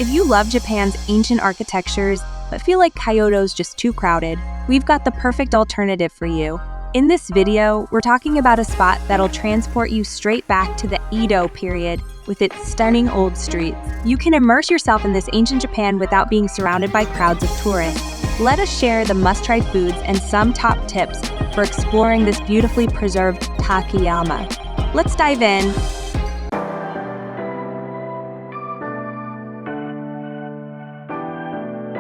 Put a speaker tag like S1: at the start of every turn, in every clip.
S1: If you love Japan's ancient architectures, but feel like Kyoto's just too crowded, we've got the perfect alternative for you. In this video, we're talking about a spot that'll transport you straight back to the Edo period with its stunning old streets. You can immerse yourself in this ancient Japan without being surrounded by crowds of tourists. Let us share the must-try foods and some top tips for exploring this beautifully preserved Takayama. Let's dive in.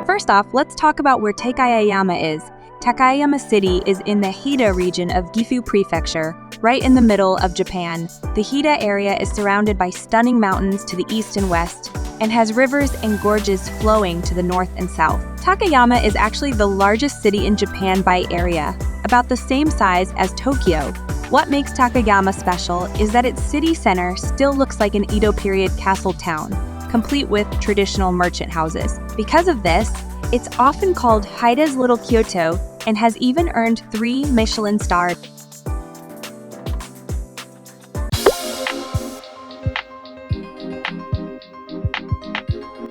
S1: First off, let's talk about where Takayama is. Takayama City is in the Hida region of Gifu Prefecture, right in the middle of Japan. The Hida area is surrounded by stunning mountains to the east and west, and has rivers and gorges flowing to the north and south. Takayama is actually the largest city in Japan by area, about the same size as Tokyo. What makes Takayama special is that its city center still looks like an Edo-period castle town, complete with traditional merchant houses. Because of this, it's often called Hida's Little Kyoto and has even earned 3 Michelin stars.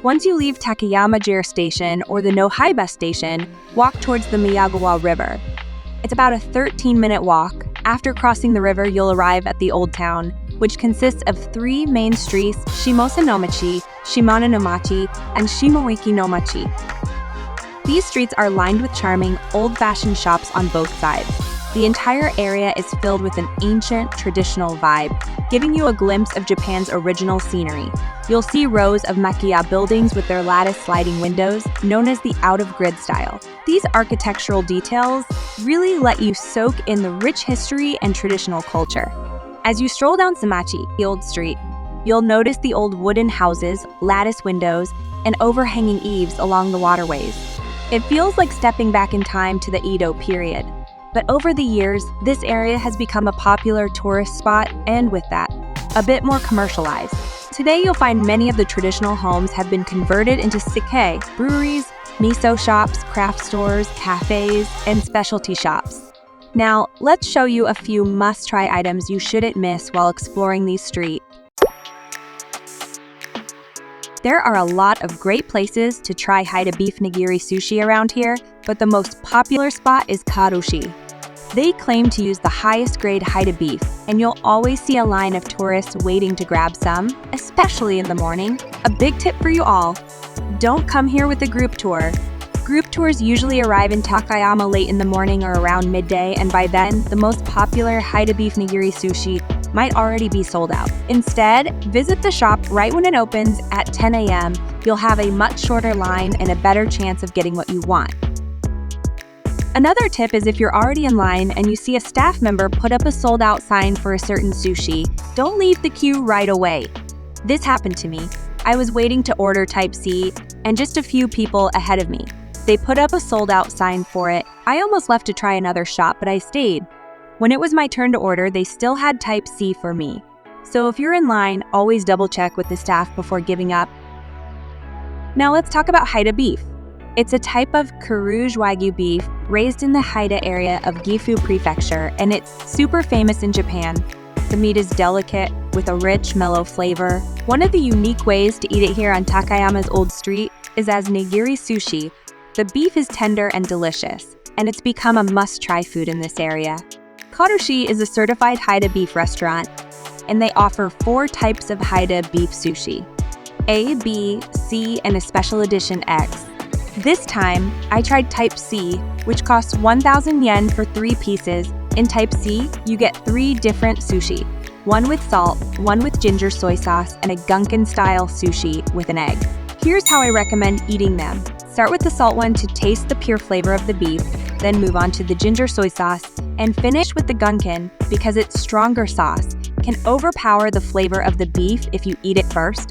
S1: Once you leave Takayama-jira Station or the Nohaiba Station, walk towards the Miyagawa River. It's about a 13-minute walk. After crossing the river, you'll arrive at the Old Town, which consists of 3 main streets: Shimosa no Machi, Shimano no Machi, and Shimoiki no Machi. These streets are lined with charming, old-fashioned shops on both sides. The entire area is filled with an ancient, traditional vibe, giving you a glimpse of Japan's original scenery. You'll see rows of makiya buildings with their lattice sliding windows, known as the out-of-grid style. These architectural details really let you soak in the rich history and traditional culture. As you stroll down Samachi, the old street, you'll notice the old wooden houses, lattice windows, and overhanging eaves along the waterways. It feels like stepping back in time to the Edo period. But over the years, this area has become a popular tourist spot, and with that, a bit more commercialized. Today you'll find many of the traditional homes have been converted into sake, breweries, miso shops, craft stores, cafes, and specialty shops. Now, let's show you a few must-try items you shouldn't miss while exploring these streets. There are a lot of great places to try Hida beef nigiri sushi around here, but the most popular spot is Kotteushi. They claim to use the highest grade Hida beef, and you'll always see a line of tourists waiting to grab some, especially in the morning. A big tip for you all: don't come here with a group tour. Group tours usually arrive in Takayama late in the morning or around midday, and by then, the most popular Hida beef nigiri sushi might already be sold out. Instead, visit the shop right when it opens at 10 a.m. You'll have a much shorter line and a better chance of getting what you want. Another tip is if you're already in line and you see a staff member put up a sold-out sign for a certain sushi, don't leave the queue right away. This happened to me. I was waiting to order Type C, and just a few people ahead of me. They put up a sold-out sign for it. I almost left to try another shop, but I stayed. When it was my turn to order, they still had Type C for me. So if you're in line, always double-check with the staff before giving up. Now let's talk about Hida beef. It's a type of Kyoto Wagyu beef raised in the Hida area of Gifu Prefecture, and it's super famous in Japan. The meat is delicate with a rich, mellow flavor. One of the unique ways to eat it here on Takayama's old street is as nigiri sushi. The beef is tender and delicious, and it's become a must-try food in this area. Kotteushi is a certified Hida beef restaurant, and they offer 4 types of Hida beef sushi: A, B, C, and a special edition X. This time, I tried Type C, which costs 1,000 yen for 3 pieces. In Type C, you get 3 different sushi: one with salt, one with ginger soy sauce, and a gunkan-style sushi with an egg. Here's how I recommend eating them. Start with the salt one to taste the pure flavor of the beef, then move on to the ginger soy sauce, and finish with the gunkan because its stronger sauce can overpower the flavor of the beef if you eat it first.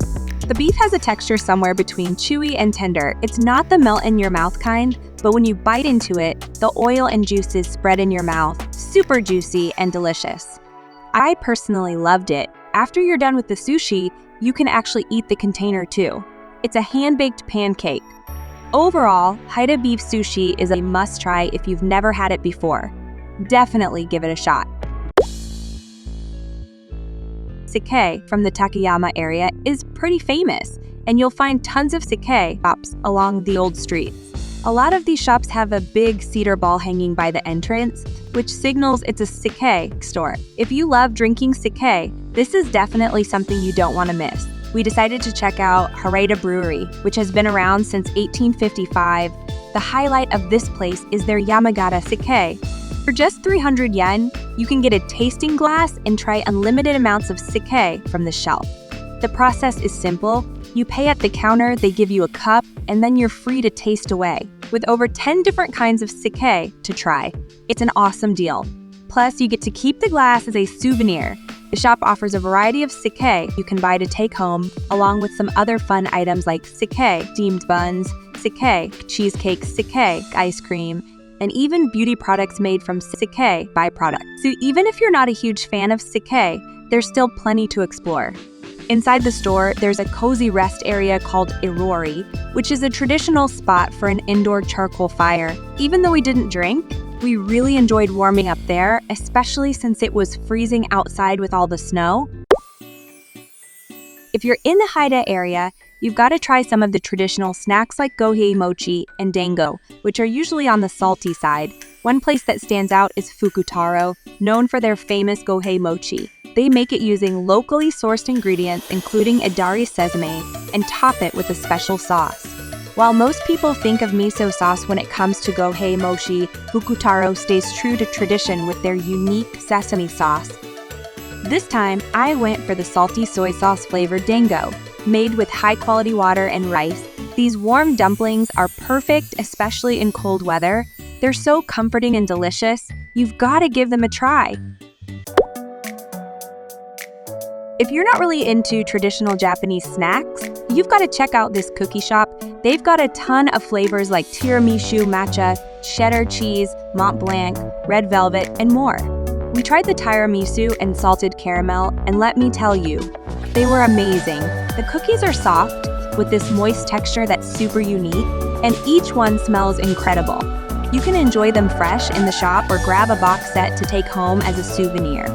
S1: The beef has a texture somewhere between chewy and tender. It's not the melt-in-your-mouth kind, but when you bite into it, the oil and juices spread in your mouth, super juicy and delicious. I personally loved it. After you're done with the sushi, you can actually eat the container too. It's a hand-baked pancake. Overall, Hida beef sushi is a must-try if you've never had it before. Definitely give it a shot. Sake from the Takayama area is pretty famous. and you'll find tons of sake shops along the old streets. A lot of these shops have a big cedar ball hanging by the entrance, which signals it's a sake store. If you love drinking sake, this is definitely something you don't want to miss. We decided to check out Harada Brewery, which has been around since 1855. The highlight of this place is their Yamagata sake. For just 300 yen, you can get a tasting glass and try unlimited amounts of sake from the shelf. The process is simple. You pay at the counter, they give you a cup, and then you're free to taste away, with over 10 different kinds of sake to try. It's an awesome deal. Plus, you get to keep the glass as a souvenir. The shop offers a variety of sake you can buy to take home, along with some other fun items like sake steamed buns, sake cheesecake, sake ice cream, and even beauty products made from sake byproducts. So even if you're not a huge fan of sake, there's still plenty to explore. Inside the store, there's a cozy rest area called Irori, which is a traditional spot for an indoor charcoal fire. Even though we didn't drink, we really enjoyed warming up there, especially since it was freezing outside with all the snow. If you're in the Hida area, you've got to try some of the traditional snacks like gohei mochi and dango, which are usually on the salty side. One place that stands out is Fukutaro, known for their famous gohei mochi. They make it using locally sourced ingredients, including Idari sesame, and top it with a special sauce. While most people think of miso sauce when it comes to gohei mochi, Fukutaro stays true to tradition with their unique sesame sauce. This time, I went for the salty soy sauce flavored dango, made with high-quality water and rice. These warm dumplings are perfect, especially in cold weather. They're so comforting and delicious. You've got to give them a try. If you're not really into traditional Japanese snacks, you've got to check out this cookie shop. They've got a ton of flavors like tiramisu, matcha, cheddar cheese, Mont Blanc, red velvet, and more. We tried the tiramisu and salted caramel, and let me tell you, they were amazing. The cookies are soft, with this moist texture that's super unique, and each one smells incredible. You can enjoy them fresh in the shop or grab a box set to take home as a souvenir.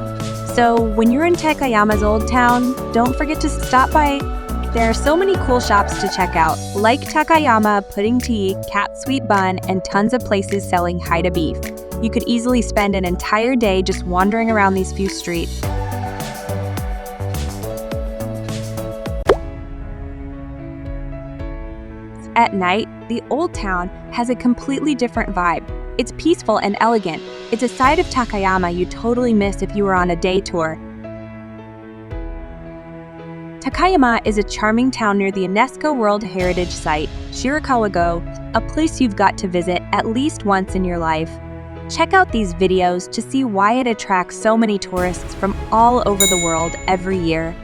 S1: So when you're in Takayama's old town, don't forget to stop by. There are so many cool shops to check out, like Takayama, Pudding Tea, Cat Sweet Bun, and tons of places selling Hida beef. You could easily spend an entire day just wandering around these few streets. At night, the old town has a completely different vibe. It's peaceful and elegant. It's a side of Takayama you'd totally miss if you were on a day tour. Takayama is a charming town near the UNESCO World Heritage Site, Shirakawa-go, a place you've got to visit at least once in your life. Check out these videos to see why it attracts so many tourists from all over the world every year.